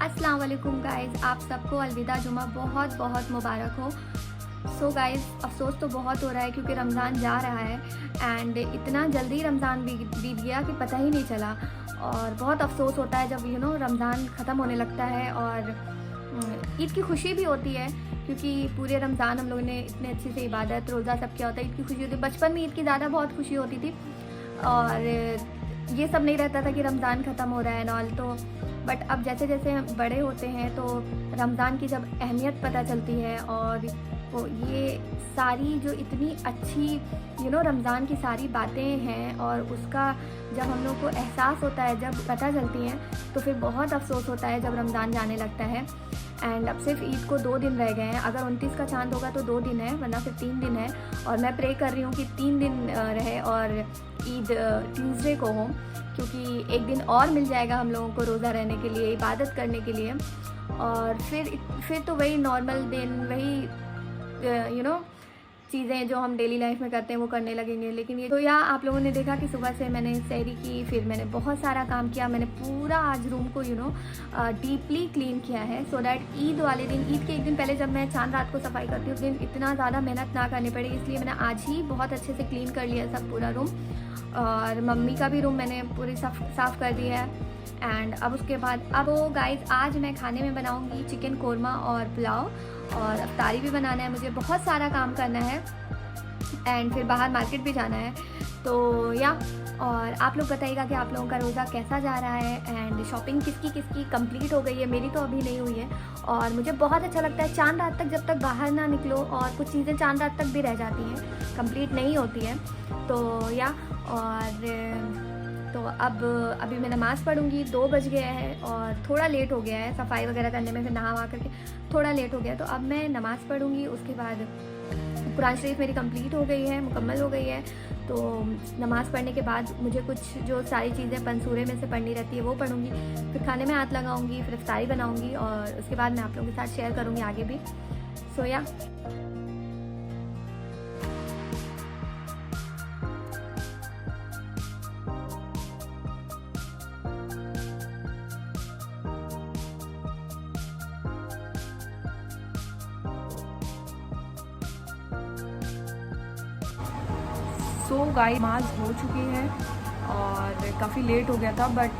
अस्सलाम वालेकुम गाइज़, आप सबको अलविदा जुमा बहुत बहुत मुबारक हो। सो गाइज़, अफ़सोस तो बहुत हो रहा है क्योंकि रमज़ान जा रहा है एंड इतना जल्दी रमज़ान बीत गया कि पता ही नहीं चला। और बहुत अफ़सोस होता है जब रमज़ान ख़त्म होने लगता है। और ईद की खुशी भी होती है क्योंकि पूरे रमज़ान हम लोगों ने इतने अच्छे से इबादत रोज़ा सब किया होता है। ईद की खुशी होती है। बचपन में ईद की ज़्यादा बहुत खुशी होती थी और ये सब नहीं रहता था कि रमज़ान ख़त्म हो रहा है नॉल। तो बट अब जैसे जैसे हम बड़े होते हैं तो रमज़ान की जब अहमियत पता चलती है और वो ये सारी जो इतनी अच्छी रमज़ान की सारी बातें हैं और उसका जब हम लोग को एहसास होता है, जब पता चलती हैं, तो फिर बहुत अफसोस होता है जब रमज़ान जाने लगता है। एंड अब सिर्फ ईद को 2 दिन रह गए हैं। अगर 29 का चांद होगा तो 2 दिन है, वरना फिर 3 दिन है। और मैं प्रे कर रही हूँ कि 3 दिन रहे और ईद ट्यूसडे को हो, क्योंकि एक दिन और मिल जाएगा हम लोगों को रोज़ा रहने के लिए, इबादत करने के लिए। और फिर तो वही नॉर्मल दिन, वही चीज़ें जो हम डेली लाइफ में करते हैं वो करने लगेंगे। लेकिन ये तो आप लोगों ने देखा कि सुबह से मैंने सहरी की, फिर मैंने बहुत सारा काम किया। मैंने पूरा आज रूम को डीपली क्लीन किया है सो दैट ईद वाले दिन, ईद के एक दिन पहले जब मैं चांद रात को सफाई करती हूँ उस दिन इतना ज़्यादा मेहनत ना करनी पड़े, इसलिए मैंने आज ही बहुत अच्छे से क्लीन कर लिया सब पूरा रूम। और मम्मी का भी रूम मैंने पूरी साफ़ कर दिया है। एंड अब उसके बाद अब गाइस, आज मैं खाने में बनाऊंगी चिकन कोरमा और पुलाव, और अफ्तारी भी बनाना है मुझे, बहुत सारा काम करना है एंड फिर बाहर मार्केट भी जाना है। तो और आप लोग बताइएगा कि आप लोगों का रोज़ा कैसा जा रहा है एंड शॉपिंग किसकी किसकी कंप्लीट हो गई है। मेरी तो अभी नहीं हुई है। और मुझे बहुत अच्छा लगता है चांद रात तक, जब तक बाहर ना निकलो और कुछ चीज़ें चांद रात तक भी रह जाती हैं, कंप्लीट नहीं होती है। तो तो अब अभी मैं नमाज़ पढ़ूंगी। 2 बज गया है और थोड़ा लेट हो गया है सफाई वगैरह करने में, फिर नहा वहा करके थोड़ा लेट हो गया। तो अब मैं नमाज़ पढ़ूंगी, उसके बाद कुरान शरीफ मेरी कंप्लीट हो गई है, मुकम्मल हो गई है। तो नमाज़ पढ़ने के बाद मुझे कुछ जो सारी चीज़ें पंसूरे में से पढ़नी रहती है वो पढ़ूंगी, फिर खाने में हाथ लगाऊंगी, फिर इफ्तारी बनाऊंगी और उसके बाद मैं आप लोगों के साथ शेयर करूँगी आगे भी। सो गाइस, नमाज़ हो चुकी है और काफ़ी लेट हो गया था, बट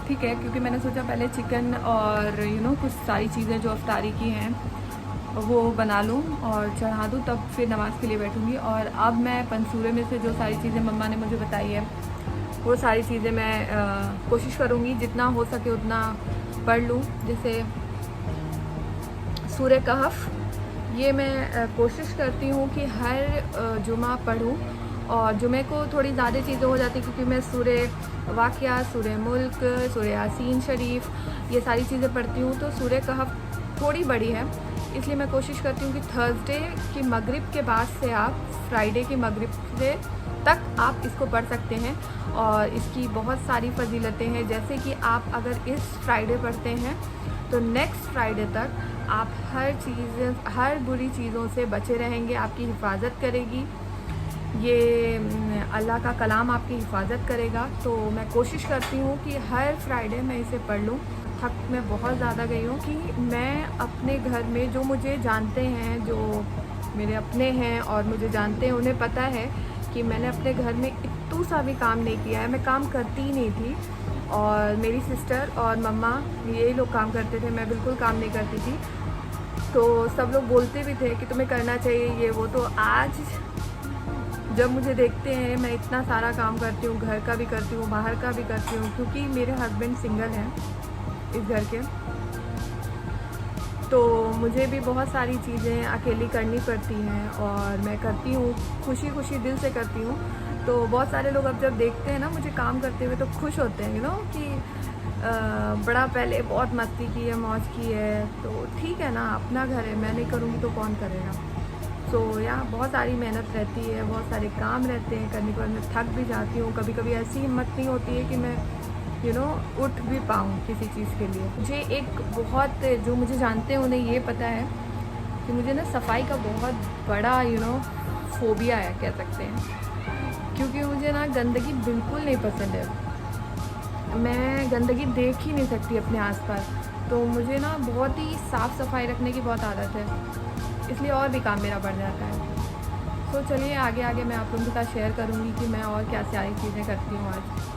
ठीक है क्योंकि मैंने सोचा पहले चिकन और कुछ सारी चीज़ें जो अफ्तारी की हैं वो बना लूँ और चढ़ा दूँ, तब फिर नमाज़ के लिए बैठूँगी। और अब मैं पंसूरे में से जो सारी चीज़ें मम्मा ने मुझे बताई है वो सारी चीज़ें मैं कोशिश करूँगी जितना हो सके उतना पढ़ लूँ। जैसे सूरह कहफ, ये मैं कोशिश करती हूँ कि हर जुमा पढ़ूँ, और जुमे को थोड़ी ज़्यादा चीज़ें हो जाती क्योंकि मैं सूरह वाक़िया, सूरह मुल्क, सूरह यासीन शरीफ, ये सारी चीज़ें पढ़ती हूँ। तो सूरह कहफ थोड़ी बड़ी है, इसलिए मैं कोशिश करती हूँ कि थर्सडे की मगरिब के बाद से आप फ्राइडे की मगरिब से तक आप इसको पढ़ सकते हैं। और इसकी बहुत सारी फजीलतें हैं, जैसे कि आप अगर इस फ्राइडे पढ़ते हैं तो नेक्स्ट फ्राइडे तक आप हर बुरी चीज़ों से बचे रहेंगे, आपकी हिफाजत करेगी ये अल्लाह का कलाम, आपकी हिफाजत करेगा। तो मैं कोशिश करती हूँ कि हर फ्राइडे मैं इसे पढ़ लूँ। थक मैं बहुत ज़्यादा गई हूँ कि मैं अपने घर में जो मुझे जानते हैं, जो मेरे अपने हैं और मुझे जानते हैं, उन्हें पता है कि मैंने अपने घर में इतू सा भी काम नहीं किया है। मैं काम करती ही नहीं थी और मेरी सिस्टर और मम्मा ये लोग काम करते थे, मैं बिल्कुल काम नहीं करती थी। तो सब लोग बोलते भी थे कि तुम्हें करना चाहिए ये वो। तो आज जब मुझे देखते हैं मैं इतना सारा काम करती हूँ, घर का भी करती हूँ, बाहर का भी करती हूँ, क्योंकि मेरे हस्बैंड सिंगल हैं इस घर के, तो मुझे भी बहुत सारी चीज़ें अकेली करनी पड़ती हैं और मैं करती हूँ खुशी खुशी दिल से करती हूँ। तो बहुत सारे लोग अब जब देखते हैं ना मुझे काम करते हुए तो खुश होते हैं कि बड़ा पहले बहुत मस्ती की है, मौज की है। तो ठीक है ना, अपना घर है, मैं नहीं करूँगी तो कौन करेगा। तो बहुत सारी मेहनत रहती है, बहुत सारे काम रहते हैं करने के बाद मैं थक भी जाती हूँ। कभी कभी ऐसी हिम्मत नहीं होती है कि मैं उठ भी पाऊँ किसी चीज़ के लिए। मुझे एक बहुत, जो मुझे जानते हैं उन्हें ये पता है कि मुझे ना सफाई का बहुत बड़ा फोबिया है, कह सकते हैं, क्योंकि मुझे ना गंदगी बिल्कुल नहीं पसंद है। मैं गंदगी देख ही नहीं सकती अपने आसपास। तो मुझे ना बहुत ही साफ़ सफाई रखने की बहुत आदत है, इसलिए और भी काम मेरा बढ़ जाता है। तो चलिए आगे आगे मैं आप लोगों के साथ शेयर करूँगी कि मैं और क्या सारी चीज़ें करती हूँ आज।